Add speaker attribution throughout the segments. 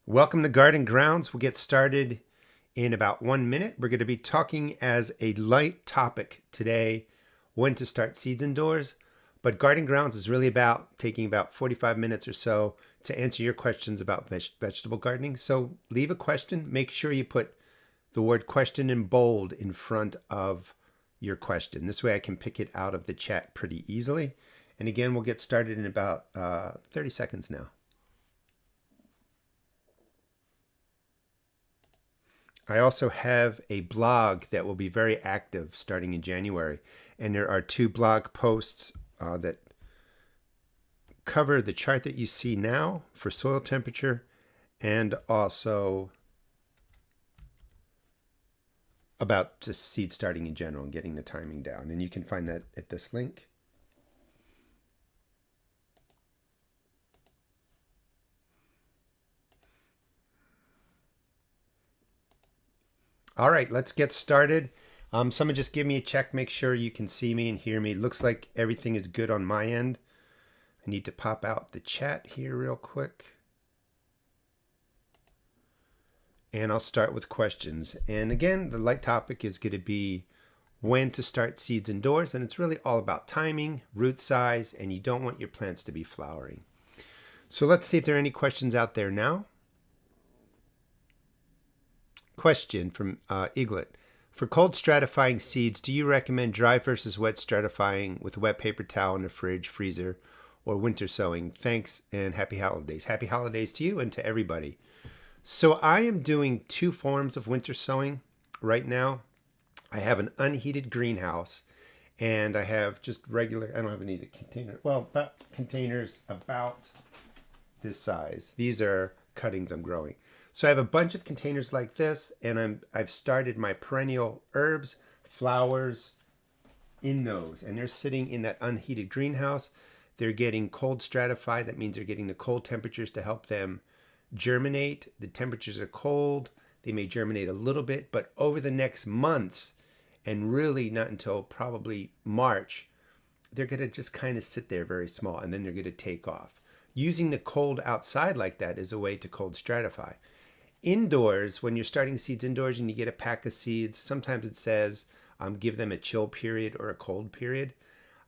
Speaker 1: Welcome to Garden Grounds. We'll get started in about 1 minute. We're going to be talking as a light topic today, when to start seeds indoors. But Garden Grounds is really about taking about 45 minutes or so to answer your questions about vegetable gardening. So leave a question. Make sure you put the word question in bold in front of your question. This way I can pick it out of the chat pretty easily. And again, we'll get started in about 30 seconds now. I also have a blog that will be very active starting in January. And there are 2 blog posts that cover the chart that you see now for soil temperature and also about just seed starting in general and getting the timing down. And you can find that at this link. All right, let's get started. Someone just give me a check, make sure you can see me and hear me. Looks like everything is good on my end. I need to pop out the chat here real quick. And I'll start with questions. And again, the light topic is going to be when to start seeds indoors. And it's really all about timing, root size, and you don't want your plants to be flowering. So let's see if there are any questions out there now. Question from Eaglet. For cold stratifying seeds, do you recommend dry versus wet stratifying with a wet paper towel in the fridge, freezer, or winter sowing? Thanks and happy holidays. Happy holidays to you and to everybody. So I am doing 2 forms of winter sowing right now. I have an unheated greenhouse and I have just regular, I don't have any container, well, containers about this size. These are cuttings I'm growing. So I have a bunch of containers like this, and I've started my perennial herbs, flowers in those, and they're sitting in that unheated greenhouse. They're getting cold stratified. That means they're getting the cold temperatures to help them germinate. The temperatures are cold. They may germinate a little bit, but over the next months, and really not until probably March, they're going to just kind of sit there very small, and then they're going to take off. Using the cold outside like that is a way to cold stratify. Indoors, when you're starting seeds indoors and you get a pack of seeds, sometimes it says give them a chill period or a cold period.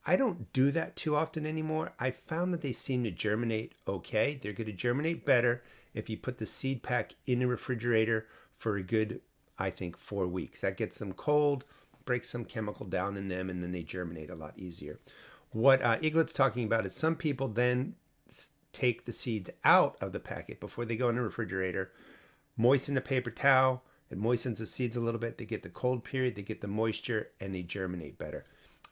Speaker 1: I don't do that too often anymore. I found that they seem to germinate okay. They're going to germinate better if you put the seed pack in the refrigerator for a good, I think, 4 weeks. That gets them cold, breaks some chemical down in them, and then they germinate a lot easier. What Eaglet's talking about is some people then take the seeds out of the packet before they go in the refrigerator, moisten the paper towel. It moistens the seeds a little bit. They get the cold period, they get the moisture, and they germinate better.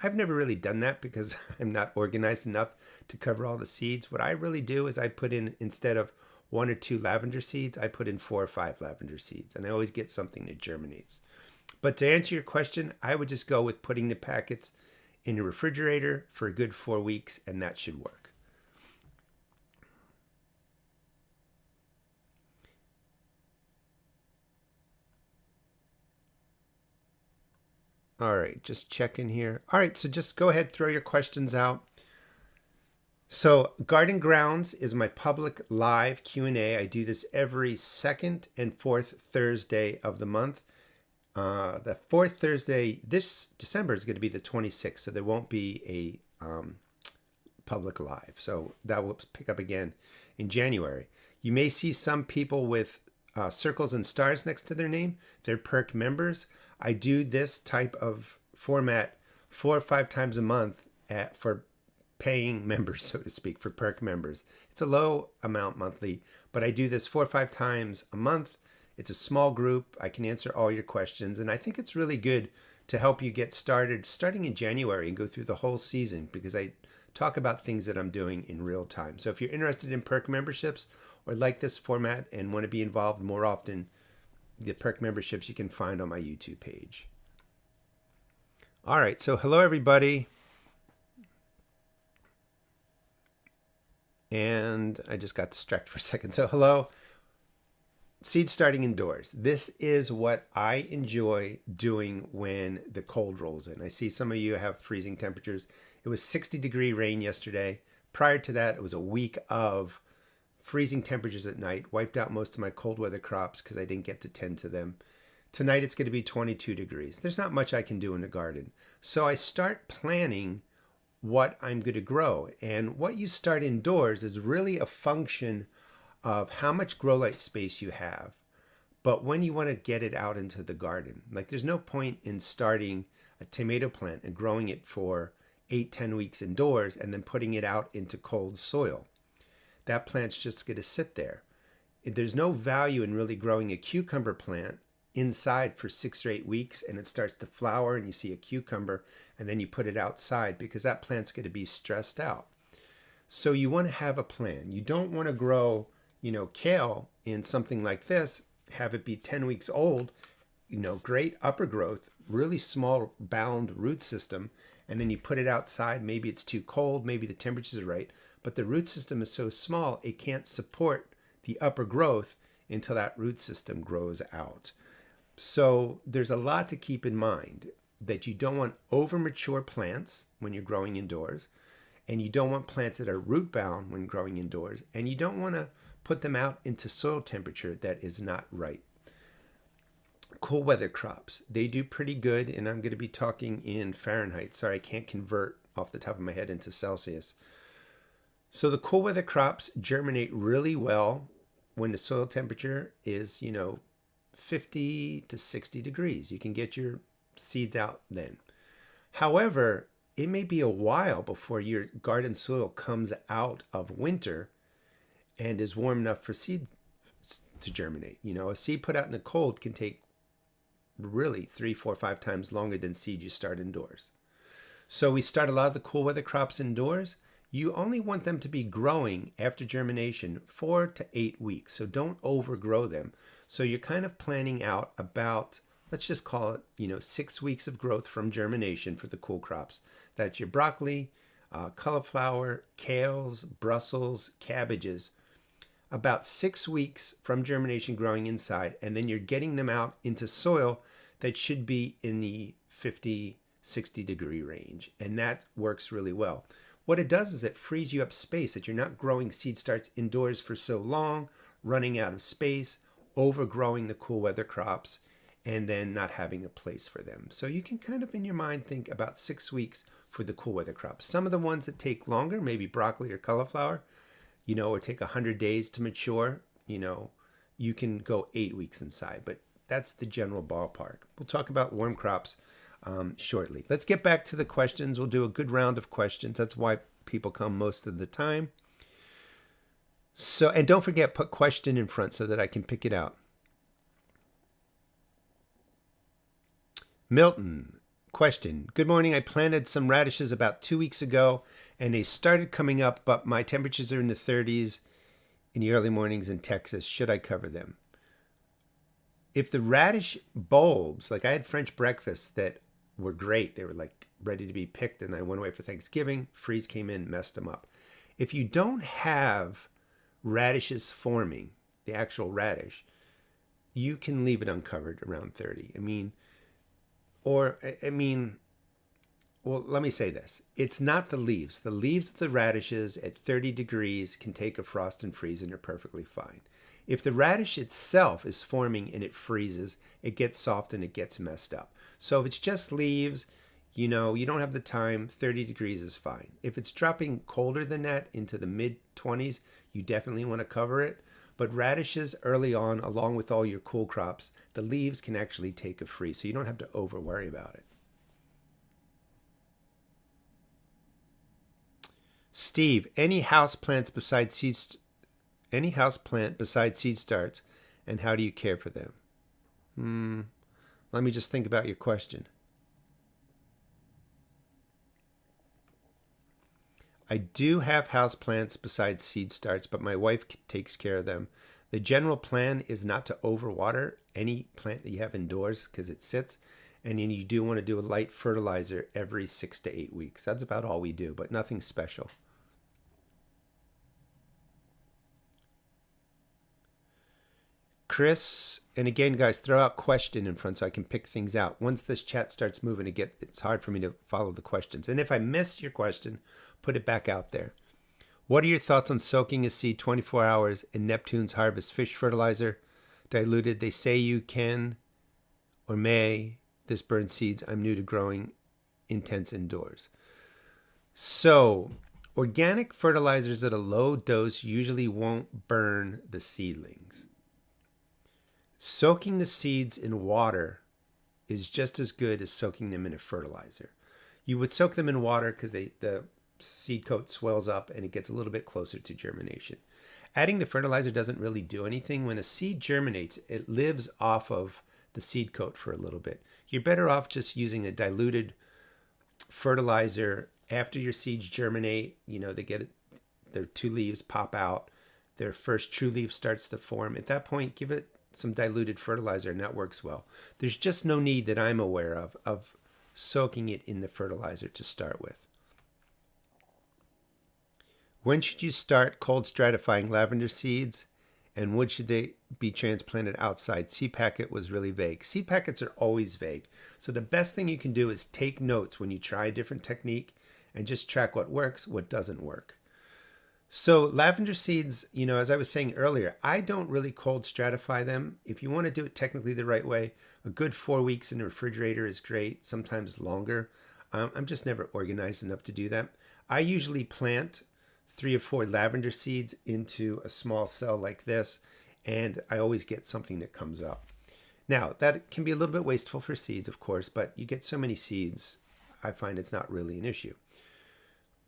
Speaker 1: I've never really done that because I'm not organized enough to cover all the seeds. What I really do is I put in, instead of 1 or 2 lavender seeds, I put in 4 or 5 lavender seeds, and I always get something that germinates. But to answer your question, I would just go with putting the packets in the refrigerator for a good 4 weeks, and that should work. All right, just checking here. All right, so just go ahead, throw your questions out. So Garden Grounds is my public live Q&A. I do this every 2nd and 4th Thursday of the month. The 4th Thursday this December is going to be the 26th, so there won't be a public live. So that will pick up again in January. You may see some people with circles and stars next to their name. They're perk members. I do this type of format 4 or 5 times a month for paying members, so to speak, for perk members. It's a low amount monthly, but I do this 4 or 5 times a month. It's a small group. I can answer all your questions, and I think it's really good to help you get started starting in January and go through the whole season, because I talk about things that I'm doing in real time. So if you're interested in perk memberships or like this format and want to be involved more often, the perk memberships you can find on my YouTube page. All right, so hello everybody. And I just got distracted for a second. So hello. Seed starting indoors. This is what I enjoy doing when the cold rolls in. I see some of you have freezing temperatures. It was 60-degree rain yesterday. Prior to that, it was a week of freezing temperatures at night, wiped out most of my cold weather crops because I didn't get to tend to them. Tonight it's going to be 22 degrees. There's not much I can do in the garden. So I start planning what I'm going to grow. And what you start indoors is really a function of how much grow light space you have. But when you want to get it out into the garden, like there's no point in starting a tomato plant and growing it for 8-10 weeks indoors and then putting it out into cold soil. That plant's just going to sit there. There's no value in really growing a cucumber plant inside for 6 or 8 weeks and it starts to flower and you see a cucumber and then you put it outside because that plant's going to be stressed out. So you want to have a plan. You don't want to grow, kale in something like this, have it be 10 weeks old, great upper growth, really small bound root system, and then you put it outside. Maybe it's too cold, maybe the temperatures are right, but the root system is so small it can't support the upper growth until that root system grows out. So there's a lot to keep in mind, that you don't want over mature plants when you're growing indoors, and you don't want plants that are root bound when growing indoors, and you don't want to put them out into soil temperature that is not right. Cool weather crops, they do pretty good, and I'm going to be talking in Fahrenheit. Sorry, I can't convert off the top of my head into Celsius. So the cool weather crops germinate really well when the soil temperature is, 50 to 60 degrees. You can get your seeds out then. However, it may be a while before your garden soil comes out of winter and is warm enough for seeds to germinate. A seed put out in the cold can take really 3, 4, 5 times longer than seed you start indoors. So we start a lot of the cool weather crops indoors. You only want them to be growing after germination 4 to 8 weeks. So don't overgrow them. So you're kind of planning out about, let's just call it, 6 weeks of growth from germination for the cool crops. That's your broccoli, cauliflower, kales, Brussels, cabbages. About 6 weeks from germination growing inside, and then you're getting them out into soil that should be in the 50, 60 degree range. And that works really well. What it does is it frees you up space, that you're not growing seed starts indoors for so long, running out of space, overgrowing the cool weather crops, and then not having a place for them. So you can kind of in your mind think about 6 weeks for the cool weather crops. Some of the ones that take longer, maybe broccoli or cauliflower, or take 100 days to mature, you can go 8 weeks inside, but that's the general ballpark. We'll talk about worm crops shortly. Let's get back to the questions. We'll do a good round of questions. That's why people come most of the time. So, and don't forget, put question in front so that I can pick it out. Milton, question. Good morning. I planted some radishes about 2 weeks ago and they started coming up, but my temperatures are in the 30s in the early mornings in Texas. Should I cover them? If the radish bulbs, like I had French breakfasts that were great. They were like ready to be picked and I went away for Thanksgiving. Freeze came in, messed them up. If you don't have radishes forming, the actual radish, you can leave it uncovered around 30. Well, let me say this. It's not the leaves. The leaves of the radishes at 30 degrees can take a frost and freeze and they're perfectly fine. If the radish itself is forming and it freezes, it gets soft and it gets messed up. So if it's just leaves, you don't have the time, 30 degrees is fine. If it's dropping colder than that into the mid-20s, you definitely want to cover it. But radishes early on, along with all your cool crops, the leaves can actually take a freeze, so you don't have to over worry about it. Steve, any house plant besides seed starts, and how do you care for them? Let me just think about your question. I do have house plants besides seed starts, but my wife takes care of them. The general plan is not to overwater any plant that you have indoors because it sits, and then you do want to do a light fertilizer every 6 to 8 weeks. That's about all we do, but nothing special. Chris, and again, guys, throw out question in front so I can pick things out. Once this chat starts moving, it's hard for me to follow the questions. And if I miss your question, put it back out there. What are your thoughts on soaking a seed 24 hours in Neptune's Harvest fish fertilizer? Diluted. They say you can or may. This burns seeds. I'm new to growing intense indoors. So, organic fertilizers at a low dose usually won't burn the seedlings. Soaking the seeds in water is just as good as soaking them in a fertilizer. You would soak them in water because the seed coat swells up and it gets a little bit closer to germination. Adding the fertilizer doesn't really do anything. When a seed germinates, it lives off of the seed coat for a little bit. You're better off just using a diluted fertilizer after your seeds germinate. You know, they get their two leaves pop out, their first true leaf starts to form. At that point, give it some diluted fertilizer and that works well. There's just no need that I'm aware of soaking it in the fertilizer to start with. When should you start cold stratifying lavender seeds? And when should they be transplanted outside? Seed packet was really vague. Seed packets are always vague. So the best thing you can do is take notes when you try a different technique and just track what works, what doesn't work. So lavender seeds, you know, as I was saying earlier, I don't really cold stratify them. If you want to do it technically the right way, a good 4 weeks in the refrigerator is great, sometimes longer. I'm just never organized enough to do that. I usually plant 3 or 4 lavender seeds into a small cell like this, and I always get something that comes up. Now, that can be a little bit wasteful for seeds, of course, but you get so many seeds, I find it's not really an issue.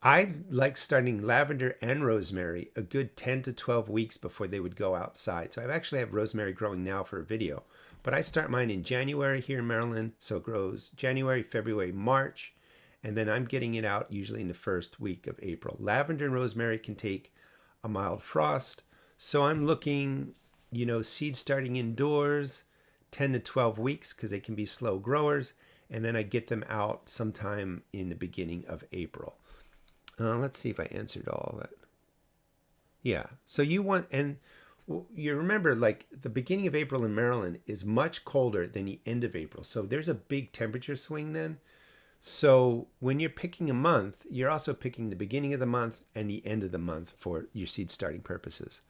Speaker 1: I like starting lavender and rosemary a good 10 to 12 weeks before they would go outside. So I actually have rosemary growing now for a video, but I start mine in January here in Maryland. So it grows January, February, March, and then I'm getting it out usually in the first week of April. Lavender and rosemary can take a mild frost. So I'm looking, you know, seed starting indoors, 10 to 12 weeks because they can be slow growers. And then I get them out sometime in the beginning of April. Let's see if I answered all that. Yeah. So you want, and you remember, like the beginning of April in Maryland is much colder than the end of April. So there's a big temperature swing then. So when you're picking a month, you're also picking the beginning of the month and the end of the month for your seed starting purposes.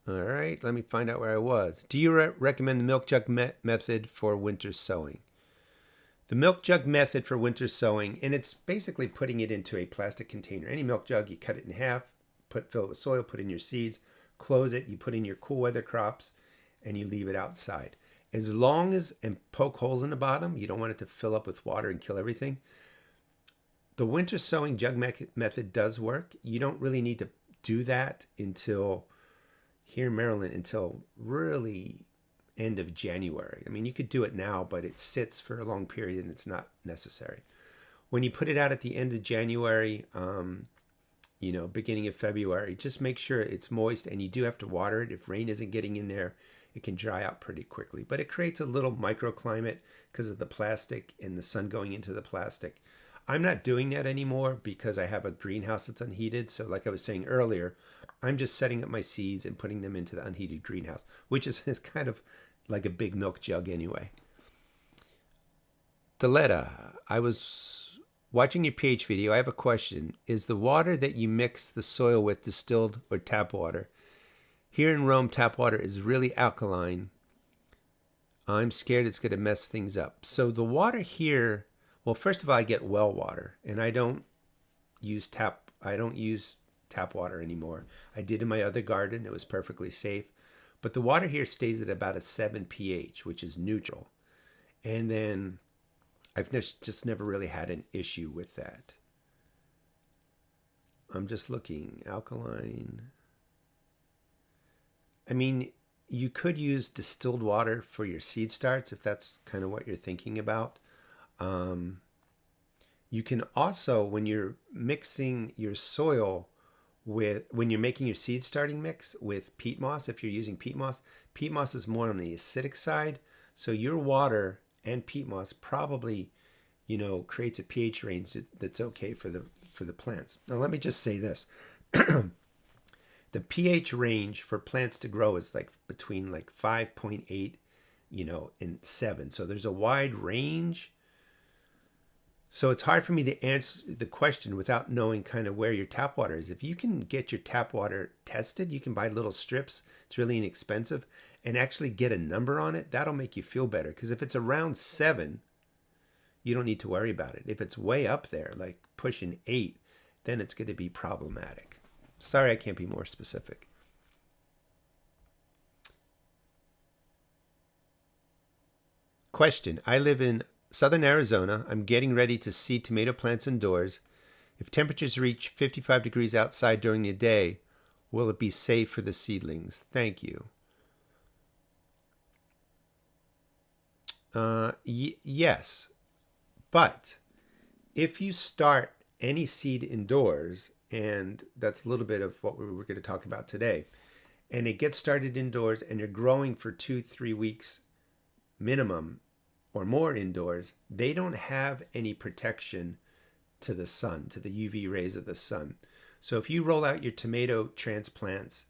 Speaker 1: All right. Let me find out where I was. Do you recommend the milk jug method for winter sowing? The milk jug method for winter sowing, and it's basically putting it into a plastic container. Any milk jug, you cut it in half, fill it with soil, put in your seeds, close it, you put in your cool weather crops, and you leave it outside. As long as, and poke holes in the bottom, you don't want it to fill up with water and kill everything. The winter sowing jug method does work. You don't really need to do that until, here in Maryland, until really end of January. I mean, you could do it now, but it sits for a long period and it's not necessary. When you put it out at the end of January, you know, beginning of February, just make sure it's moist, and you do have to water it. If rain isn't getting in there, it can dry out pretty quickly, but it creates a little microclimate because of the plastic and the sun going into the plastic. I'm not doing that anymore because I have a greenhouse that's unheated. So like I was saying earlier, I'm just setting up my seeds and putting them into the unheated greenhouse, which is kind of like a big milk jug anyway. Deletta, I was watching your pH video. I have a question. Is the water that you mix the soil with distilled or tap water? Here in Rome, tap water is really alkaline. I'm scared it's going to mess things up. So the water here, well, first of all, I get well water, and I don't use tap water anymore. I did in my other garden. It was perfectly safe. But the water here stays at about a 7 pH, which is neutral. And then I've just never really had an issue with that. I'm just looking. Alkaline. I mean, you could use distilled water for your seed starts if that's kind of what you're thinking about. You can also, when you're mixing your soil when you're making your seed starting mix with peat moss, if you're using peat moss is more on the acidic side. So your water and peat moss probably, you know, creates a pH range that's okay for the plants. Now, let me just say this. The pH range for plants to grow is like between like 5.8, you know, and 7. So there's a wide range. So it's hard for me to answer the question without knowing kind of where your tap water is. If you can get your tap water tested, you can buy little strips. It's really inexpensive, and actually get a number on it. That'll make you feel better. Because if it's around 7, you don't need to worry about it. If it's way up there, like pushing 8, then it's going to be problematic. Sorry, I can't be more specific. Question. I live in southern Arizona. I'm getting ready to seed tomato plants indoors. If temperatures reach 55 degrees outside during the day, will it be safe for the seedlings? Thank you. Yes, but if you start any seed indoors, and that's a little bit of what we were going to talk about today, and it gets started indoors and you're growing for 2-3 weeks minimum or more indoors, they don't have any protection to the sun, to the UV rays of the sun. So if you roll out your tomato transplants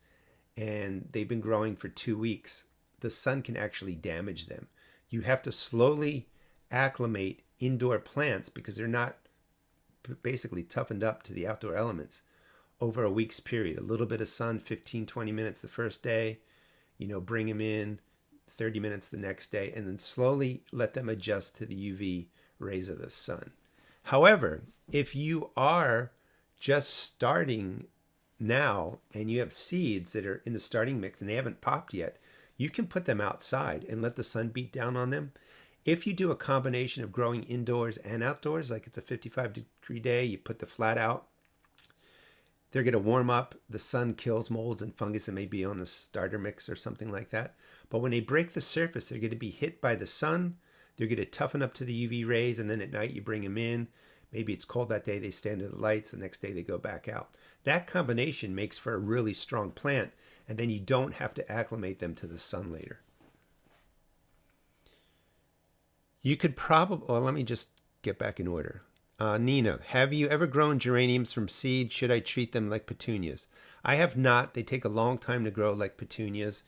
Speaker 1: and they've been growing for 2 weeks, the sun can actually damage them. You have to slowly acclimate indoor plants because they're not basically toughened up to the outdoor elements over a week's period. A little bit of sun, 15-20 minutes the first day, bring them in 30 minutes the next day, and then slowly let them adjust to the UV rays of the sun. However, if you are just starting now and you have seeds that are in the starting mix and they haven't popped yet, you can put them outside and let the sun beat down on them. If you do a combination of growing indoors and outdoors, like it's a 55-degree day, you put the flat out, they're going to warm up. The sun kills molds and fungus that may be on the starter mix or something like that. But when they break the surface, they're going to be hit by the sun. They're going to toughen up to the UV rays, and then at night you bring them in. Maybe it's cold that day, they stand in the lights. The next day they go back out. That combination makes for a really strong plant, and then you don't have to acclimate them to the sun later. You could probably, well, let me just get back in order. Nina, have you ever grown geraniums from seed? Should I treat them like petunias? I have not. They take a long time to grow like petunias.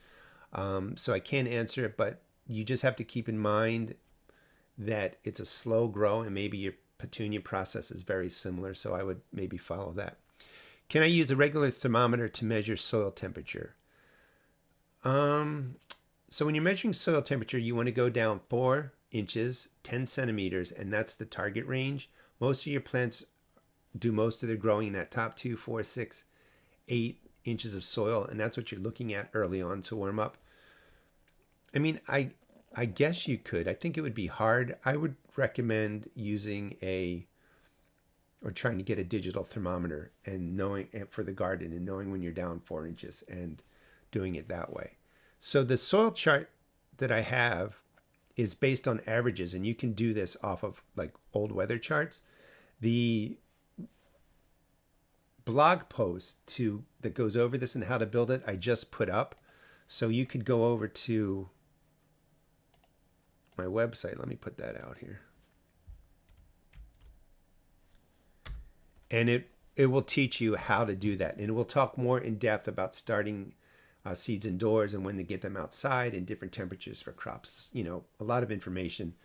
Speaker 1: So I can't answer it, but you just have to keep in mind that it's a slow grow and maybe your petunia process is very similar. So I would maybe follow that. Can I use a regular thermometer to measure soil temperature? So when you're measuring soil temperature, you want to go down 4 inches, 10 centimeters, and that's the target range. Most of your plants do most of their growing in that top 2, 4, 6, 8 inches of soil, and that's what you're looking at early on to warm up. I mean, I guess you could. I think it would be hard. I would recommend using or trying to get a digital thermometer and knowing for the garden and knowing when you're down 4 inches and doing it that way. So the soil chart that I have is based on averages, and you can do this off of like old weather charts. The blog post that goes over this and how to build it, I just put up. So you could go over to my website. Let me put that out here. And it will teach you how to do that. And it will talk more in depth about starting seeds indoors and when to get them outside and different temperatures for crops. A lot of information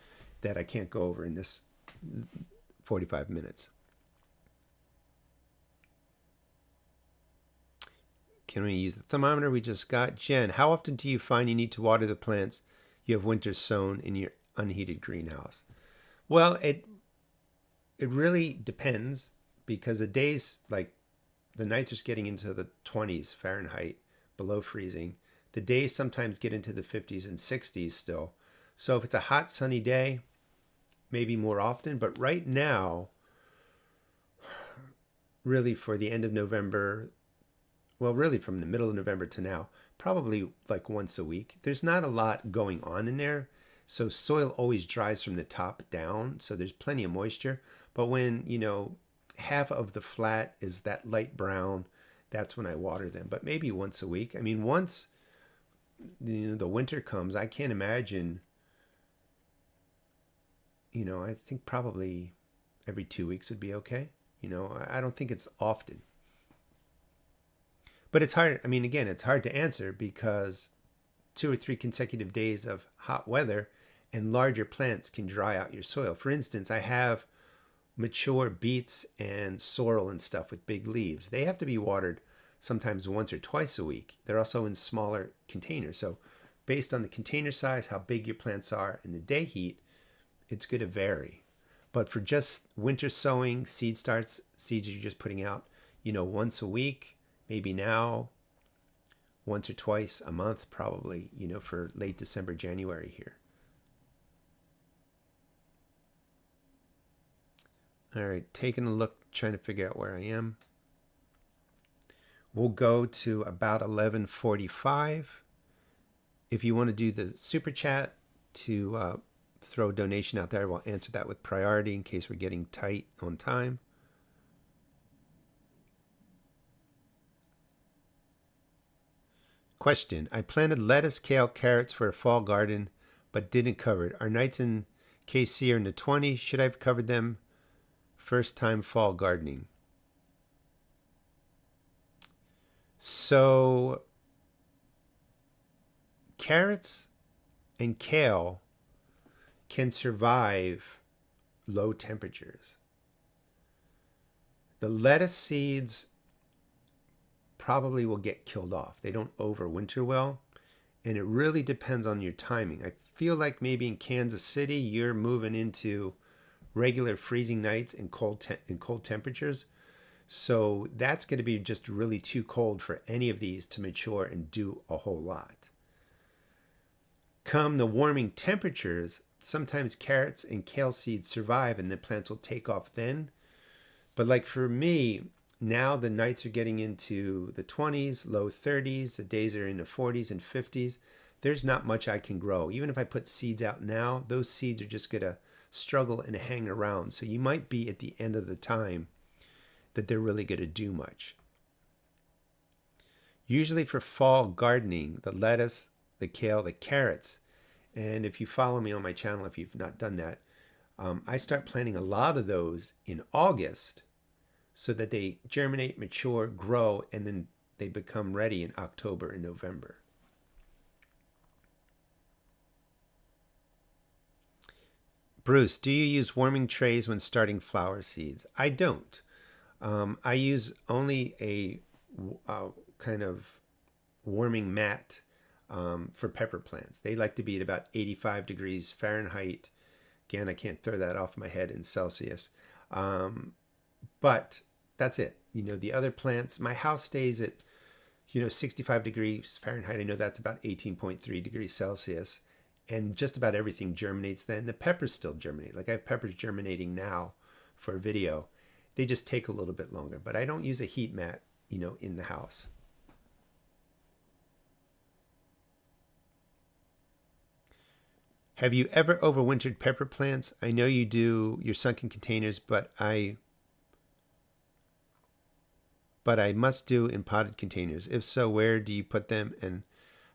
Speaker 1: that I can't go over in this 45 minutes. Can we use the thermometer we just got? Jen, how often do you find you need to water the plants you have winter sown in your unheated greenhouse? Well, it really depends, because the days, like the nights are getting into the 20s Fahrenheit, below freezing. The days sometimes get into the 50s and 60s still. So if it's a hot sunny day, maybe more often. But right now, really for the end of November, well, really from the middle of November to now, probably like once a week. There's not a lot going on in there. So soil always dries from the top down. So there's plenty of moisture. But when, half of the flat is that light brown, that's when I water them. But maybe once a week. I mean, once the winter comes, I can't imagine, I think probably every 2 weeks would be okay. I don't think it's often. But it's hard. I mean, again, it's hard to answer because 2 or 3 consecutive days of hot weather and larger plants can dry out your soil. For instance, I have mature beets and sorrel and stuff with big leaves, they have to be watered sometimes once or twice a week. They're also in smaller containers. So based on the container size, how big your plants are, and the day heat, it's going to vary. But for just winter sowing, seed starts, seeds you're just putting out, once a week, maybe now, once or twice a month, probably, for late December, January here. All right, taking a look, trying to figure out where I am. We'll go to about 11:45. If you want to do the super chat to throw a donation out there, we'll answer that with priority in case we're getting tight on time. Question. I planted lettuce, kale, carrots for a fall garden, but didn't cover it. Our nights in KC are in the 20s. Should I have covered them? First time fall gardening. So carrots and kale can survive low temperatures. The lettuce seeds probably will get killed off. They don't overwinter well, and it really depends on your timing. I feel like maybe in Kansas City you're moving into regular freezing nights and cold temperatures. So that's going to be just really too cold for any of these to mature and do a whole lot. Come the warming temperatures, sometimes carrots and kale seeds survive and the plants will take off then. But like for me, now the nights are getting into the 20s, low 30s, the days are in the 40s and 50s. There's not much I can grow. Even if I put seeds out now, those seeds are just going to struggle and hang around. So you might be at the end of the time that they're really going to do much. Usually for fall gardening, the lettuce, the kale, the carrots, and if you follow me on my channel, if you've not done that, I start planting a lot of those in August so that they germinate, mature, grow, and then they become ready in October and November. Bruce, do you use warming trays when starting flower seeds? I don't. I use only a kind of warming mat for pepper plants. They like to be at about 85 degrees Fahrenheit. Again, I can't throw that off my head in Celsius. But that's it. The other plants, my house stays at, 65 degrees Fahrenheit. I know that's about 18.3 degrees Celsius. And just about everything germinates then. The peppers still germinate. Like I have peppers germinating now for a video. They just take a little bit longer. But I don't use a heat mat, in the house. Have you ever overwintered pepper plants? I know you do your sunken containers, but I must do in potted containers. If so, where do you put them and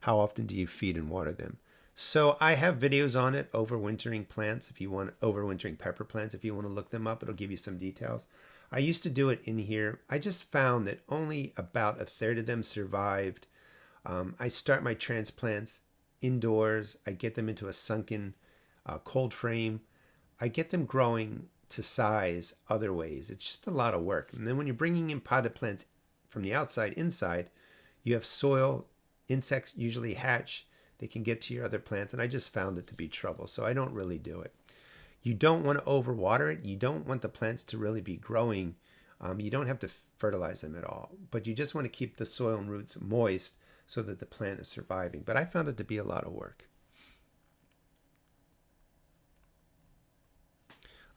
Speaker 1: how often do you feed and water them? So I have videos on it, overwintering plants. If you want overwintering pepper plants, if you want to look them up, it'll give you some details. I used to do it in here. I just found that only about a third of them survived. I start my transplants indoors. I get them into a sunken cold frame. I get them growing to size other ways. It's just a lot of work. And then when you're bringing in potted plants from the outside inside, you have soil, insects usually hatch. They can get to your other plants, and I just found it to be trouble, so I don't really do it. You don't want to overwater it. You don't want the plants to really be growing. You don't have to fertilize them at all, but you just want to keep the soil and roots moist so that the plant is surviving. But I found it to be a lot of work.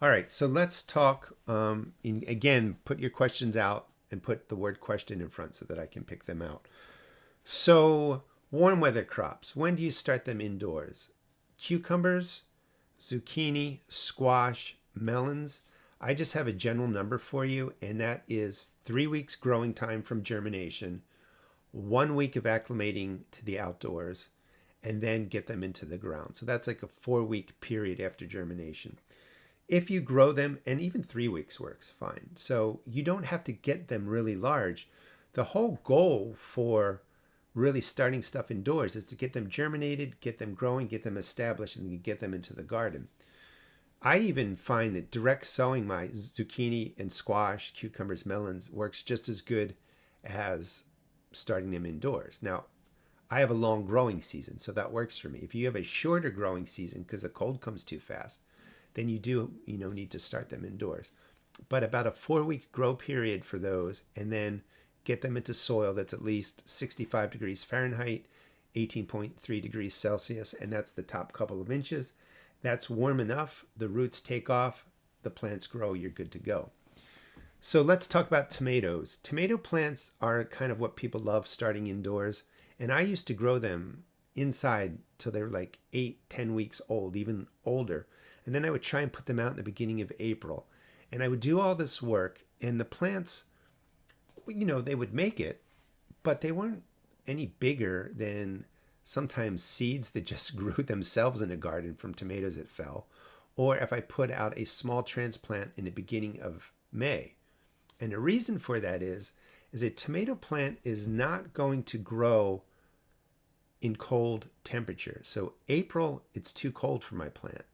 Speaker 1: All right, so let's talk, again, put your questions out and put the word question in front so that I can pick them out. So warm weather crops, when do you start them indoors? Cucumbers, zucchini, squash, melons. I just have a general number for you, and that is 3 weeks growing time from germination, 1 week of acclimating to the outdoors, and then get them into the ground. So that's like a 4-week period after germination. If you grow them, and even 3 weeks works fine. So you don't have to get them really large. The whole goal for really starting stuff indoors is to get them germinated, get them growing, get them established, and get them into the garden. I even find that direct sowing my zucchini and squash, cucumbers, melons works just as good as starting them indoors. Now, I have a long growing season, so that works for me. If you have a shorter growing season because the cold comes too fast, then you do, need to start them indoors. But about a 4-week grow period for those, and then get them into soil that's at least 65 degrees Fahrenheit, 18.3 degrees Celsius, and that's the top couple of inches. That's warm enough, the roots take off, the plants grow, you're good to go. So let's talk about tomatoes. Tomato plants are kind of what people love starting indoors, and I used to grow them inside till they were like 8-10 weeks old, even older. And then I would try and put them out in the beginning of April. And I would do all this work, and the plants, they would make it, but they weren't any bigger than sometimes seeds that just grew themselves in a garden from tomatoes that fell, or if I put out a small transplant in the beginning of May. And the reason for that is a tomato plant is not going to grow in cold temperature. So April, it's too cold for my plant.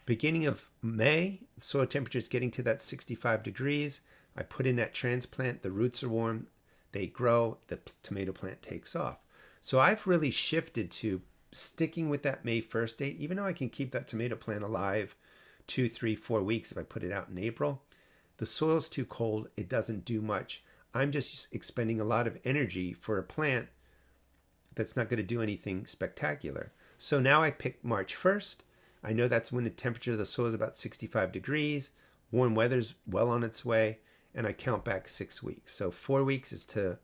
Speaker 1: Beginning of May, soil temperature is getting to that 65 degrees. I put in that transplant, the roots are warm, they grow, the tomato plant takes off. So I've really shifted to sticking with that May 1st date, even though I can keep that tomato plant alive 2, 3, 4 weeks if I put it out in April. The soil's too cold, it doesn't do much. I'm just expending a lot of energy for a plant that's not going to do anything spectacular. So now I pick March 1st. I know that's when the temperature of the soil is about 65 degrees. Warm weather's well on its way, and I count back 6 weeks. So 4 weeks is to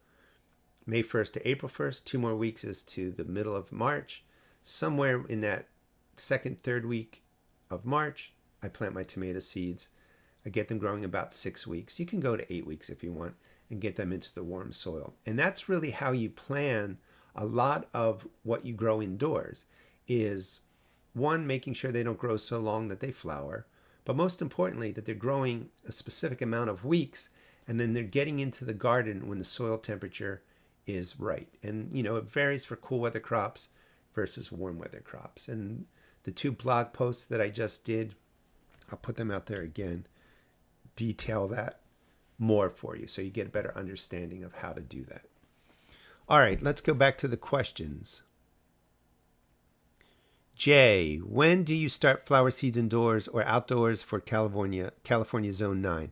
Speaker 1: May 1st to April 1st. 2 more weeks is to the middle of March. Somewhere in that second, third week of March, I plant my tomato seeds. I get them growing about 6 weeks. You can go to 8 weeks if you want and get them into the warm soil. And that's really how you plan a lot of what you grow indoors is, one, making sure they don't grow so long that they flower, but most importantly, that they're growing a specific amount of weeks, and then they're getting into the garden when the soil temperature is right. And, it varies for cool weather crops versus warm weather crops. And the 2 blog posts that I just did, I'll put them out there again, detail that more for you so you get a better understanding of how to do that. All right, let's go back to the questions. Jay, when do you start flower seeds indoors or outdoors for California Zone 9?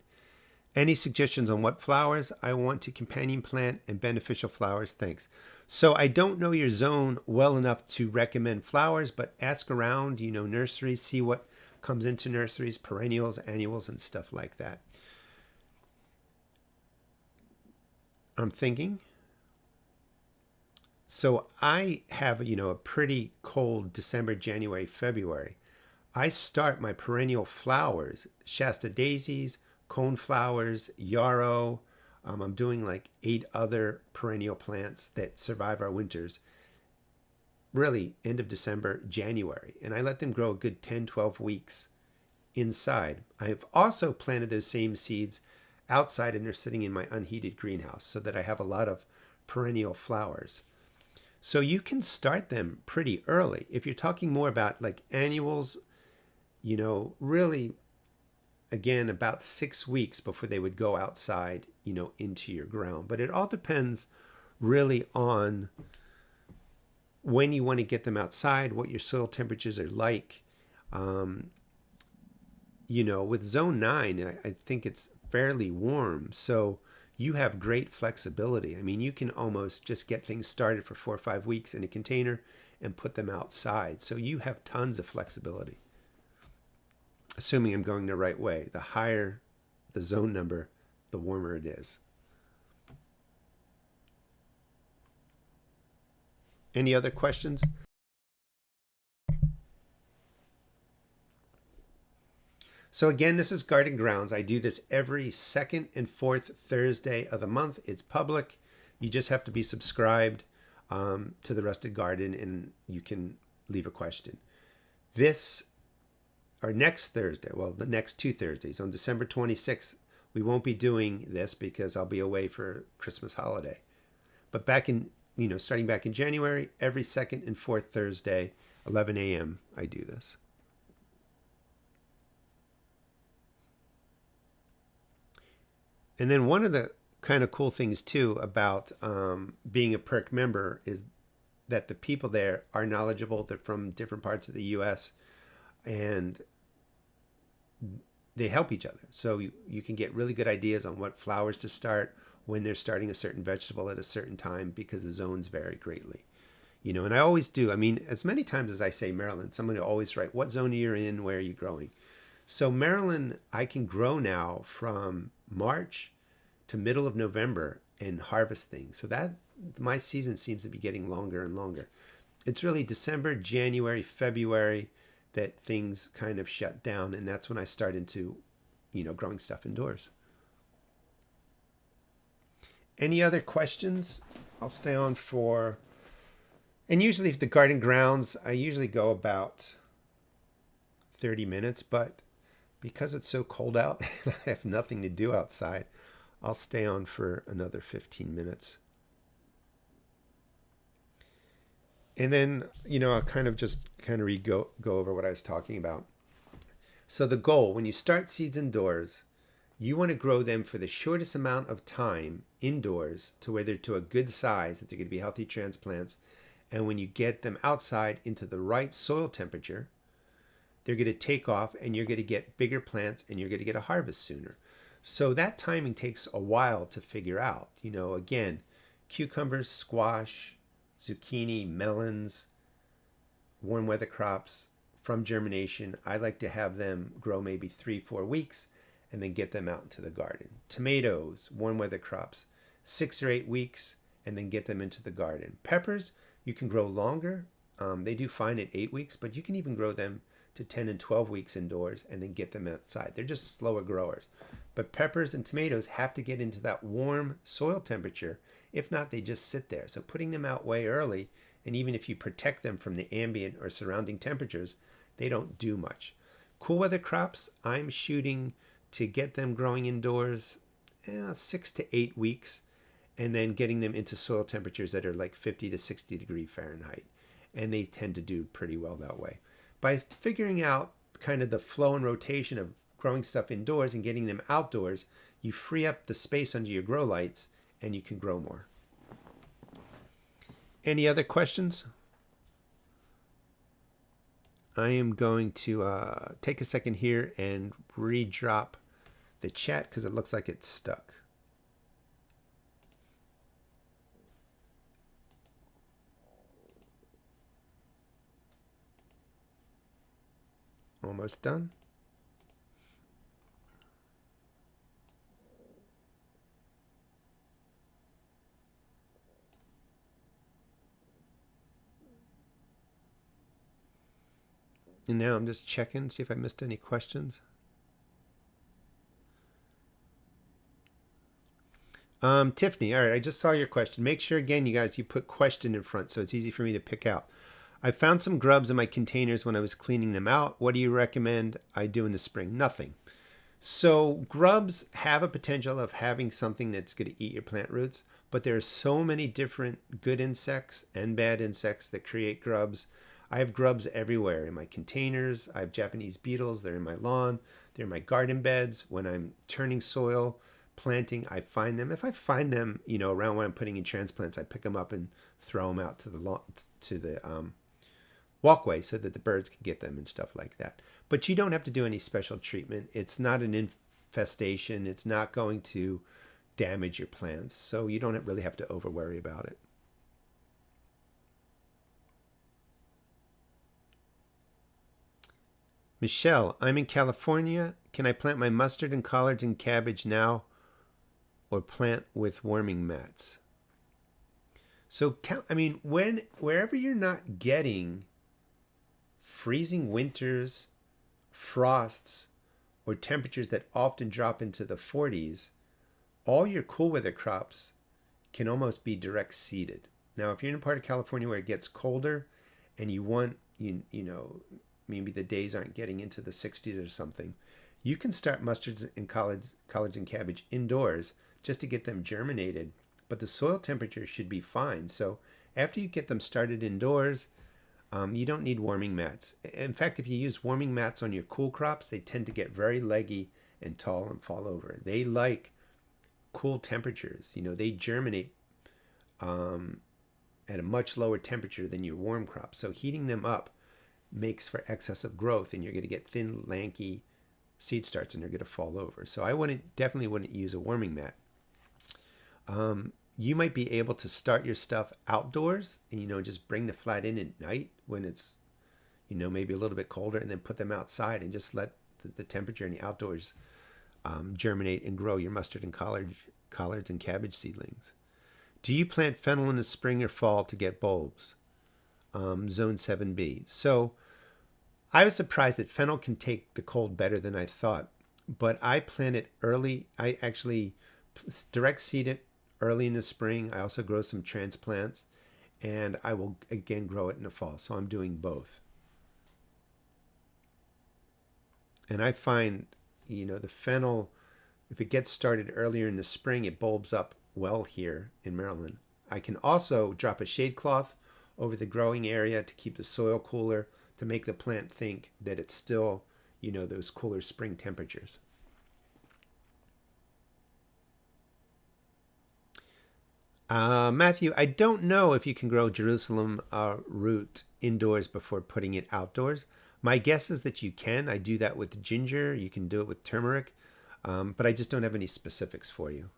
Speaker 1: Any suggestions on what flowers I want to companion plant and beneficial flowers? Thanks. So I don't know your zone well enough to recommend flowers, but ask around, nurseries, see what comes into nurseries, perennials, annuals, and stuff like that. I'm thinking. So I have, a pretty cold December, January, February. I start my perennial flowers, Shasta daisies, coneflowers, yarrow. I'm doing like 8 other perennial plants that survive our winters. Really, end of December, January. And I let them grow a good 10, 12 weeks inside. I've also planted those same seeds outside, and they're sitting in my unheated greenhouse so that I have a lot of perennial flowers. So you can start them pretty early. If you're talking more about like annuals, really, again, about 6 weeks before they would go outside, into your ground. But it all depends really on when you want to get them outside, what your soil temperatures are like. With Zone 9, I think it's fairly warm. So you have great flexibility. I mean, you can almost just get things started for 4 or 5 weeks in a container and put them outside. So you have tons of flexibility. Assuming I'm going the right way. The higher the zone number, the warmer it is. Any other questions? So again, this is Garden Grounds. I do this every second and fourth Thursday of the month. It's public. You just have to be subscribed to the Rusted Garden, and you can leave a question. Next Thursday, well, the next 2 Thursdays, on December 26th, we won't be doing this because I'll be away for Christmas holiday. But starting back in January, every second and fourth Thursday, 11 a.m., I do this. And then one of the kind of cool things too about being a perk member is that the people there are knowledgeable. They're from different parts of the U.S. and they help each other. So you can get really good ideas on what flowers to start when they're starting a certain vegetable at a certain time because the zones vary greatly. And I always do. I mean, as many times as I say Maryland, someone will always write, what zone are you in? Where are you growing? So Maryland, I can grow now from March to middle of November and harvest things. So that my season seems to be getting longer and longer. It's really December, January, February that things kind of shut down. And that's when I start into, growing stuff indoors. Any other questions? I'll stay on for, and usually if the garden grounds, I usually go about 30 minutes, but because it's so cold out and I have nothing to do outside, I'll stay on for another 15 minutes. And then, I'll go over what I was talking about. So the goal, when you start seeds indoors, you want to grow them for the shortest amount of time indoors to where they're to a good size, that they're going to be healthy transplants. And when you get them outside into the right soil temperature, they're going to take off and you're going to get bigger plants and you're going to get a harvest sooner. So that timing takes a while to figure out. Again, cucumbers, squash, zucchini, melons, warm weather crops from germination. I like to have them grow maybe 3-4 weeks and then get them out into the garden. Tomatoes, warm weather crops, 6 or 8 weeks and then get them into the garden. Peppers, you can grow longer. They do fine at 8 weeks, but you can even grow them to 10 and 12 weeks indoors and then get them outside. They're just slower growers. But peppers and tomatoes have to get into that warm soil temperature. If not, they just sit there. So putting them out way early, and even if you protect them from the ambient or surrounding temperatures, they don't do much. Cool weather crops, I'm shooting to get them growing indoors 6 to 8 weeks, and then getting them into soil temperatures that are like 50 to 60 degree Fahrenheit. And they tend to do pretty well that way. By figuring out kind of the flow and rotation of growing stuff indoors and getting them outdoors, you free up the space under your grow lights and you can grow more. Any other questions? I am going to take a second here and re-drop the chat because it looks like it's stuck. Almost done. And now I'm just checking, see if I missed any questions. Tiffany, all right, I just saw your question. Make sure, again, you guys, you put question in front so it's easy for me to pick out. I found some grubs in my containers when I was cleaning them out. What do you recommend I do in the spring? Nothing. So grubs have a potential of having something that's going to eat your plant roots, but there are so many different good insects and bad insects that create grubs. I have grubs everywhere in my containers. I have Japanese beetles. They're in my lawn. They're in my garden beds. When I'm turning soil, planting, I find them. If I find them, around when I'm putting in transplants, I pick them up and throw them out to the walkway so that the birds can get them and stuff like that. But you don't have to do any special treatment. It's not an infestation. It's not going to damage your plants. So you don't really have to over worry about it. Michelle, I'm in California. Can I plant my mustard and collards and cabbage now or plant with warming mats? So, wherever you're not getting freezing winters, frosts, or temperatures that often drop into the 40s, all your cool weather crops can almost be direct seeded. Now, if you're in a part of California where it gets colder and you want, maybe the days aren't getting into the 60s or something, you can start mustards and collards and cabbage indoors just to get them germinated, but the soil temperature should be fine. So after you get them started indoors, you don't need warming mats. In fact, if you use warming mats on your cool crops, they tend to get very leggy and tall and fall over. They like cool temperatures. You know, they germinate at a much lower temperature than your warm crops. So heating them up makes for excessive growth, and you're going to get thin, lanky seed starts, and they're going to fall over. So I definitely wouldn't use a warming mat. You might be able to start your stuff outdoors and, you know, just bring the flat in at night when it's, you know, maybe a little bit colder, and then put them outside and just let the temperature in the outdoors germinate and grow your mustard and collards and cabbage seedlings. Do you plant fennel in the spring or fall to get bulbs? Zone 7B. So I was surprised that fennel can take the cold better than I thought, but I plant it early. I actually direct seed it early in the spring. I also grow some transplants, and I will again grow it in the fall. So I'm doing both. And I find, you know, the fennel, if it gets started earlier in the spring, it bulbs up well here in Maryland. I can also drop a shade cloth over the growing area to keep the soil cooler, to make the plant think that it's still, you know, those cooler spring temperatures. Matthew, I don't know if you can grow Jerusalem root indoors before putting it outdoors. My guess is that you can. I do that with ginger. You can do it with turmeric, but I just don't have any specifics for you.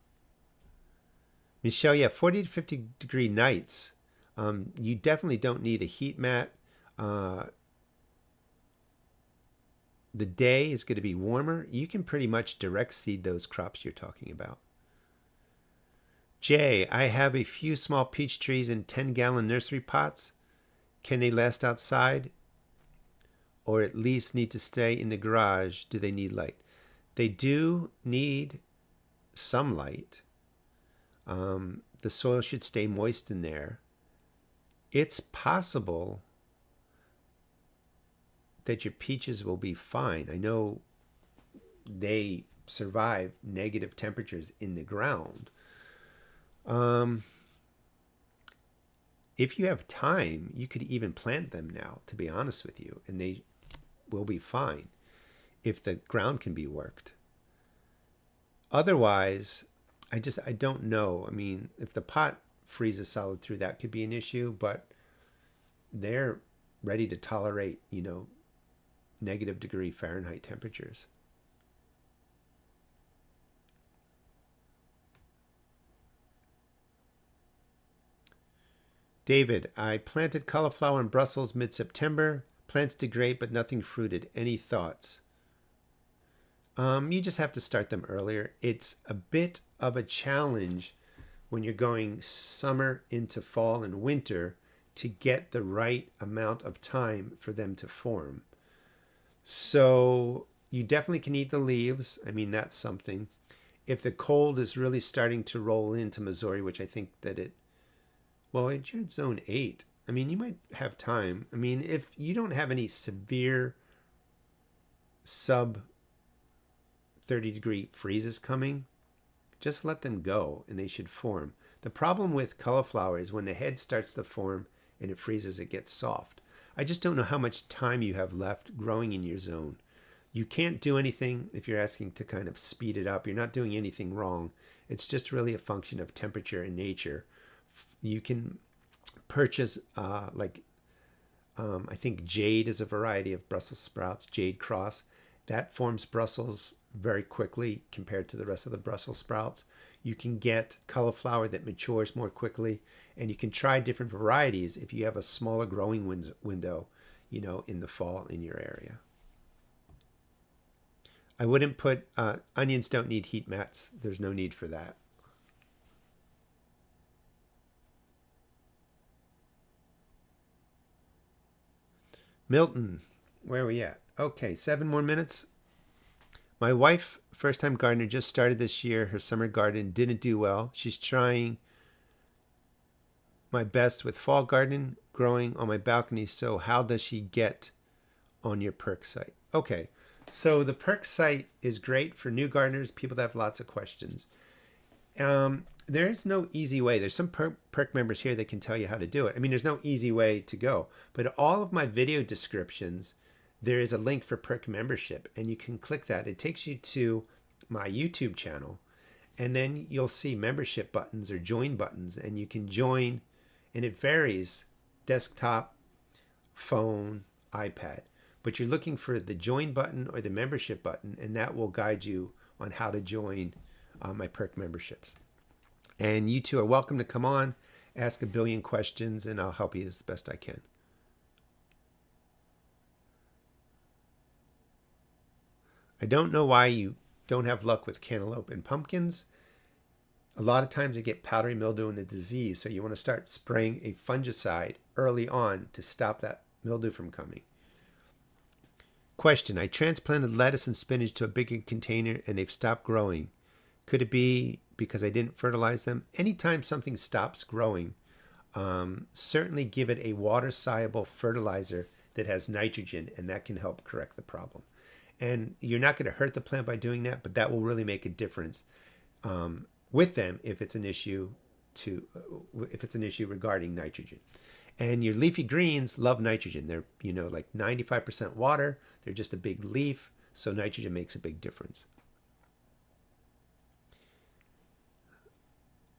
Speaker 1: Michelle, yeah, 40 to 50 degree nights. You definitely don't need a heat mat. The day is going to be warmer. You can pretty much direct seed those crops you're talking about. Jay, I have a few small peach trees in 10-gallon nursery pots. Can they last outside, or at least need to stay in the garage? Do they need light? They do need some light. The soil should stay moist in there. It's possible that your peaches will be fine. I know they survive negative temperatures in the ground. If you have time, you could even plant them now, to be honest with you, and they will be fine if the ground can be worked. Otherwise, I don't know. I mean, if the pot freezes solid through, that could be an issue, but they're ready to tolerate, you know, negative degree Fahrenheit temperatures. David, I planted cauliflower in Brussels mid-September. Plants did great, but nothing fruited. Any thoughts? You just have to start them earlier. It's a bit of a challenge when you're going summer into fall and winter to get the right amount of time for them to form. So you definitely can eat the leaves. I mean, that's something. If the cold is really starting to roll into Missouri, which I think that you're in zone 8. I mean, you might have time. I mean, if you don't have any severe sub 30 degree freezes coming, just let them go and they should form. The problem with cauliflower is when the head starts to form and it freezes, it gets soft. I just don't know how much time you have left growing in your zone. You can't do anything if you're asking to kind of speed it up. You're not doing anything wrong. It's just really a function of temperature and nature. You can purchase I think Jade is a variety of Brussels sprouts, Jade Cross. That forms Brussels very quickly compared to the rest of the Brussels sprouts. You can get cauliflower that matures more quickly, and you can try different varieties if you have a smaller growing window, you know, in the fall in your area. I wouldn't put, onions don't need heat mats. There's no need for that. Milton, where are we at? Okay, 7 more minutes. My wife, first-time gardener, just started this year. Her summer garden didn't do well. She's trying my best with fall garden growing on my balcony. So how does she get on your perk site? Okay, so the perk site is great for new gardeners, people that have lots of questions. There is no easy way. There's some perk members here that can tell you how to do it. I mean, there's no easy way to go. But all of my video descriptions, there is a link for perk membership, and you can click that. It takes you to my YouTube channel, And then you'll see membership buttons or join buttons, and you can join, and it varies desktop, phone, iPad. But you're looking for the join button or the membership button, and that will guide you on how to join my perk memberships. And you two are welcome to come on, ask a billion questions, and I'll help you as best I can. I don't know why you don't have luck with cantaloupe and pumpkins. A lot of times they get powdery mildew and a disease, so you want to start spraying a fungicide early on to stop that mildew from coming. Question: I transplanted lettuce and spinach to a bigger container and they've stopped growing. Could it be because I didn't fertilize them? Anytime something stops growing, certainly give it a water-soluble fertilizer that has nitrogen, and that can help correct the problem. And you're not going to hurt the plant by doing that, but that will really make a difference with them if it's an issue regarding nitrogen. And your leafy greens love nitrogen. They're, like 95% water. They're just a big leaf, so nitrogen makes a big difference.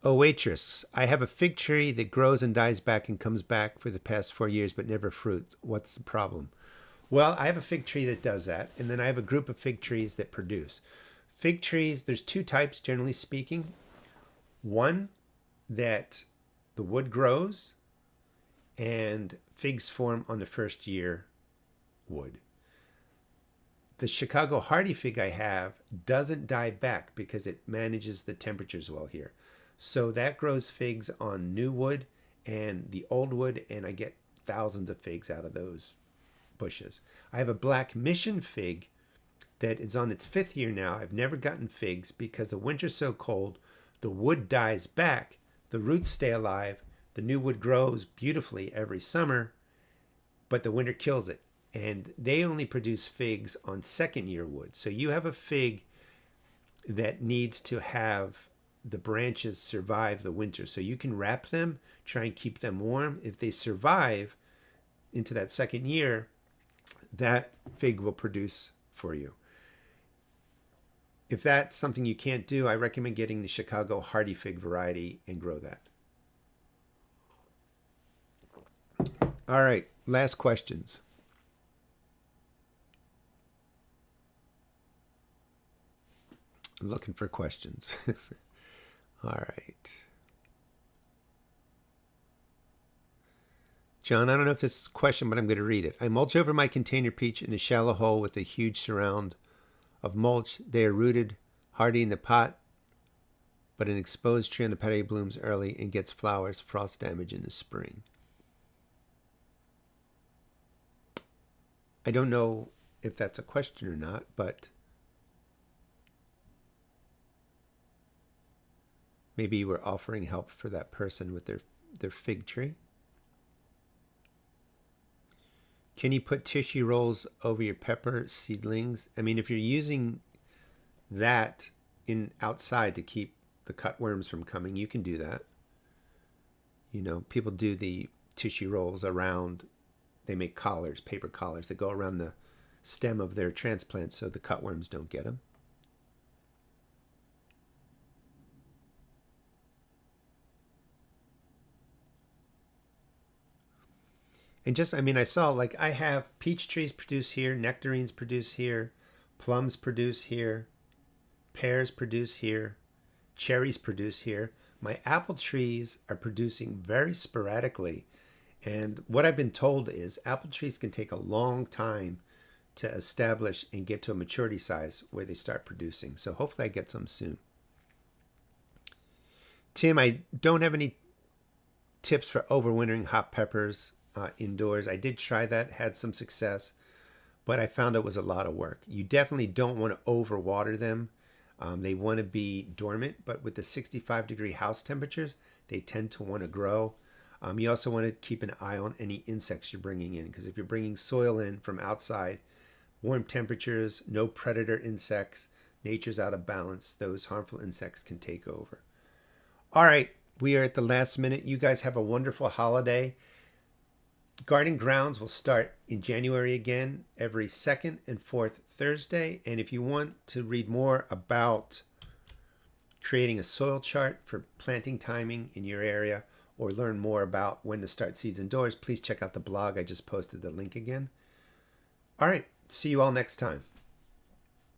Speaker 1: Oh, waitress, I have a fig tree that grows and dies back and comes back for the past 4 years but never fruits. What's the problem? Well, I have a fig tree that does that, and then I have a group of fig trees that produce. Fig trees, there's two types, generally speaking. One, that the wood grows and figs form on the first year wood. The Chicago hardy fig I have doesn't die back because it manages the temperatures well here. So that grows figs on new wood and the old wood, and I get thousands of figs out of those bushes. I have a black mission fig that is on its 5th year now. I've never gotten figs because the winter's so cold, the wood dies back, the roots stay alive, the new wood grows beautifully every summer, but the winter kills it. And they only produce figs on 2nd year wood. So you have a fig that needs to have the branches survive the winter. So you can wrap them, try and keep them warm. If they survive into that 2nd year, that fig will produce for you. If that's something you can't do, I recommend getting the Chicago hardy fig variety and grow that. All right, last questions. Looking for questions. All right. John, I don't know if this is a question, but I'm going to read it. I mulch over my container peach in a shallow hole with a huge surround of mulch. They are rooted hardy in the pot, but an exposed tree on the patio blooms early and gets flowers, frost damage in the spring. I don't know if that's a question or not, but maybe you were offering help for that person with their fig tree. Can you put tissue rolls over your pepper seedlings? I mean, if you're using that outside to keep the cutworms from coming, you can do that. People do the tissue rolls around. They make collars, paper collars that go around the stem of their transplants so the cutworms don't get them. And I saw, I have peach trees produce here, nectarines produce here, plums produce here, pears produce here, cherries produce here. My apple trees are producing very sporadically. And what I've been told is apple trees can take a long time to establish and get to a maturity size where they start producing. So hopefully I get some soon. Tim, I don't have any tips for overwintering hot peppers indoors. I did try that, had some success, but I found it was a lot of work. You definitely don't want to overwater them. They want to be dormant, but with the 65-degree house temperatures, they tend to want to grow. You also want to keep an eye on any insects you're bringing in, because if you're bringing soil in from outside, warm temperatures, no predator insects, nature's out of balance, those harmful insects can take over. All right, we are at the last minute. You guys have a wonderful holiday. Garden Grounds will start in January again, every 2nd and 4th Thursday. And if you want to read more about creating a soil chart for planting timing in your area, or learn more about when to start seeds indoors, please check out the blog. I just posted the link again. All right, see you all next time.